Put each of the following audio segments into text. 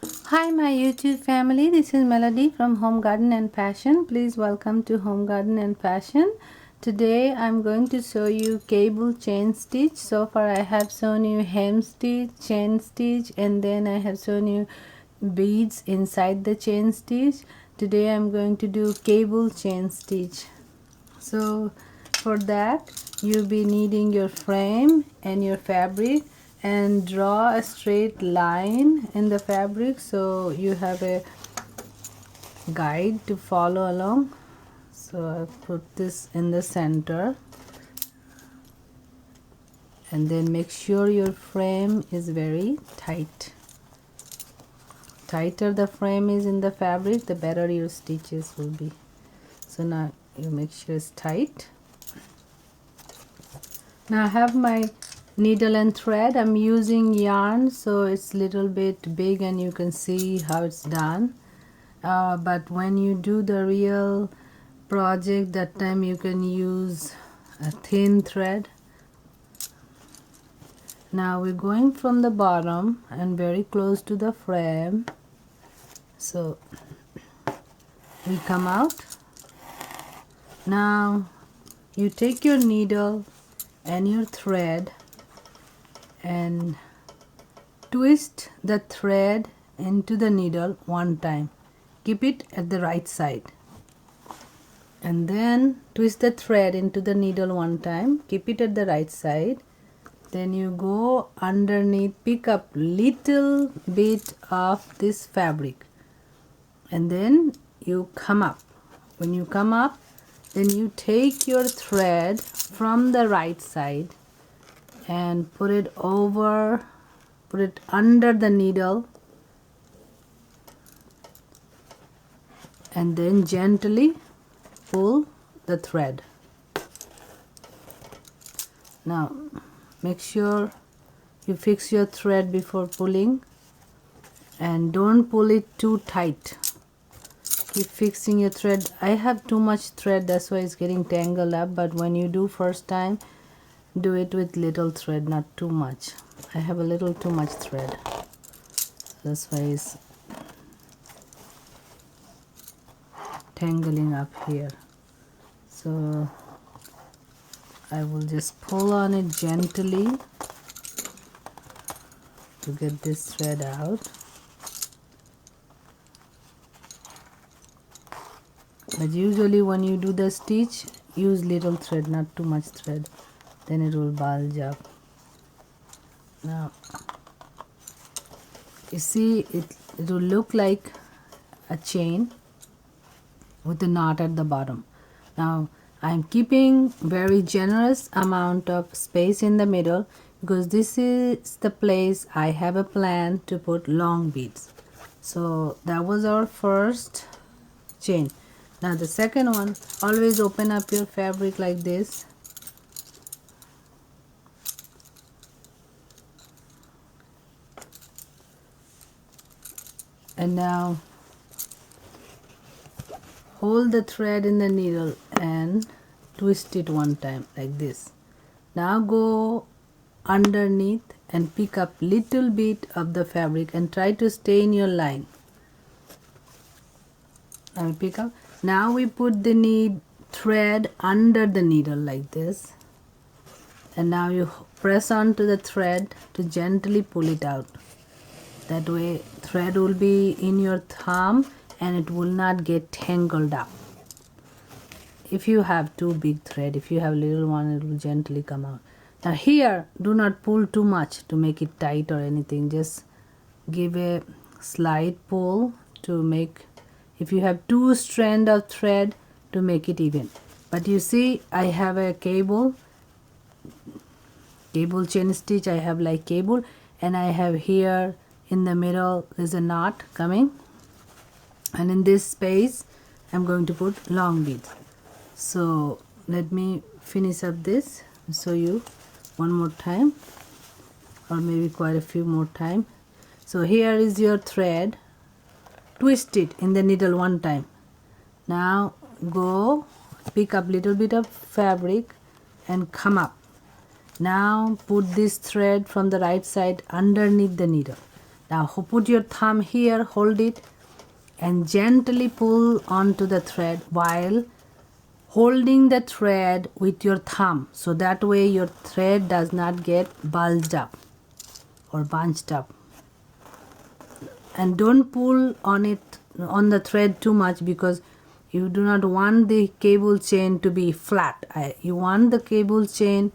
Hi my YouTube family, this is Melody from Home Garden and Fashion. Please welcome to Home Garden and Fashion. Today I'm going to show you cable chain stitch. So far I have shown you hem stitch, chain stitch, and then I have shown you beads inside the chain stitch. Today I'm going to do cable chain stitch. So for that you'll be needing your frame and your fabric, and draw a straight line in the fabric so you have a guide to follow along. So I put this in the center, and then make sure your frame is very tight. Tighter the frame is in the fabric, the better your stitches will be. So now you make sure it's tight. Now I have my needle and thread. I'm using yarn, so it's little bit big and you can see how it's done. But when you do the real project, that time you can use a thin thread. Now we're going from the bottom and very close to the frame. So we come out. Now you take your needle and your thread and twist the thread into the needle one time. Keep it at the right side, and then twist the thread into the needle one time. Keep it at the right side. Then you go underneath, pick up little bit of this fabric, and then you come up. When you come up, then you take your thread from the right side and put it under the needle, and then gently pull the thread. Now make sure you fix your thread before pulling, and don't pull it too tight. Keep fixing your thread. I have too much thread, that's why it's getting tangled up, but when you do first time, do it with little thread, not too much. I have a little too much thread, that's why it's tangling up here. So I will just pull on it gently to get this thread out. But usually when you do the stitch, use little thread, not too much thread, then it will bulge up. Now you see it will look like a chain with a knot at the bottom. Now I'm keeping very generous amount of space in the middle because this is the place I have a plan to put long beads. So that was our first chain. Now the second one, always open up your fabric like this. And now hold the thread in the needle and twist it one time like this. Now go underneath and pick up little bit of the fabric and try to stay in your line. I will pick up. Now we put the thread under the needle like this, and now you press onto the thread to gently pull it out. That way thread will be in your thumb and it will not get tangled up. If you have too big thread, if you have little one, it will gently come out. Now here, do not pull too much to make it tight or anything. Just give a slight pull to make, if you have two strands of thread, to make it even. But you see I have a cable chain stitch. I have like cable, and I have here in the middle there's a knot coming, and in this space I'm going to put long beads. So let me finish up this and show you one more time, or maybe quite a few more time. So here is your thread, twist it in the needle one time. Now go pick up little bit of fabric and come up. Now put this thread from the right side underneath the needle. Now put your thumb here, hold it, and gently pull onto the thread while holding the thread with your thumb, so that way your thread does not get bulged up or bunched up. And don't pull on the thread too much, because you do not want the cable chain to be flat. You want the cable chain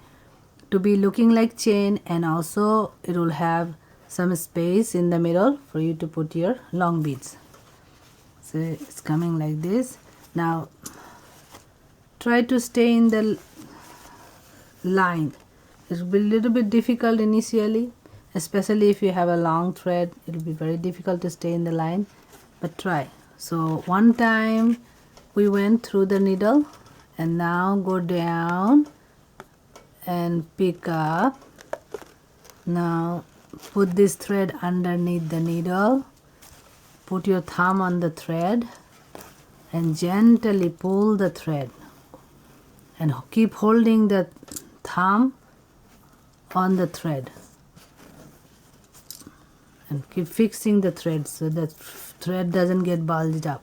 to be looking like chain, and also it will have some space in the middle for you to put your long beads. So it's coming like this. Now try to stay in the line. It will be a little bit difficult initially, especially if you have a long thread. It will be very difficult to stay in the line, but try. So one time we went through the needle, and now go down and pick up. Now put this thread underneath the needle, put your thumb on the thread and gently pull the thread, and keep holding the thumb on the thread, and keep fixing the thread so that thread doesn't get bulged up.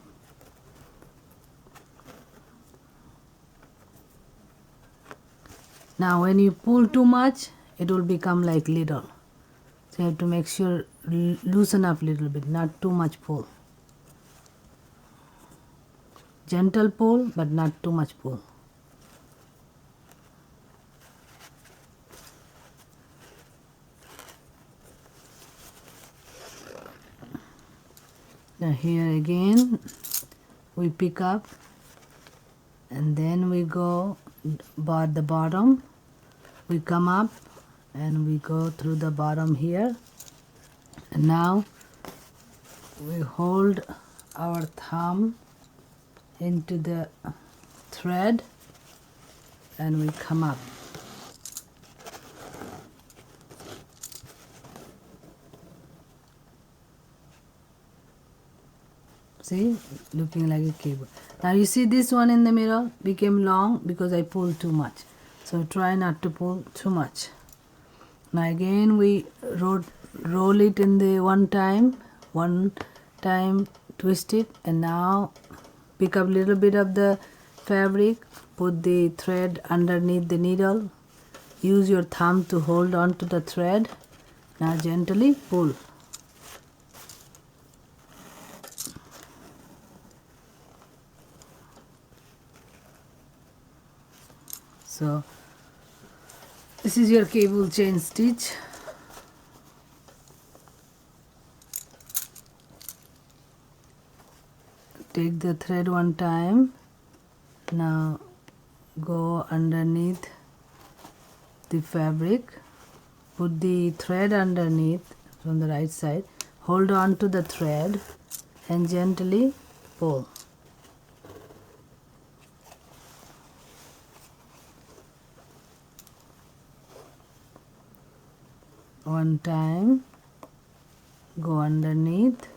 Now when you pull too much, it will become like little. So you have to make sure loosen up a little bit, not too much pull. Gentle pull, but not too much pull. Now here again we pick up, and then we go by the bottom, we come up and we go through the bottom here, and now we hold our thumb into the thread and we come up. See, looking like a cable. Now you see this one in the middle became long because I pulled too much. So try not to pull too much. Now again we roll it in the one time, twist it, and now pick up a little bit of the fabric, put the thread underneath the needle, use your thumb to hold on to the thread. Now gently pull. So this is your cable chain stitch. Take the thread one time. Now go underneath the fabric, put the thread underneath from the right side, hold on to the thread and gently pull. One time, go underneath,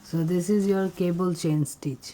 so this is your cable chain stitch.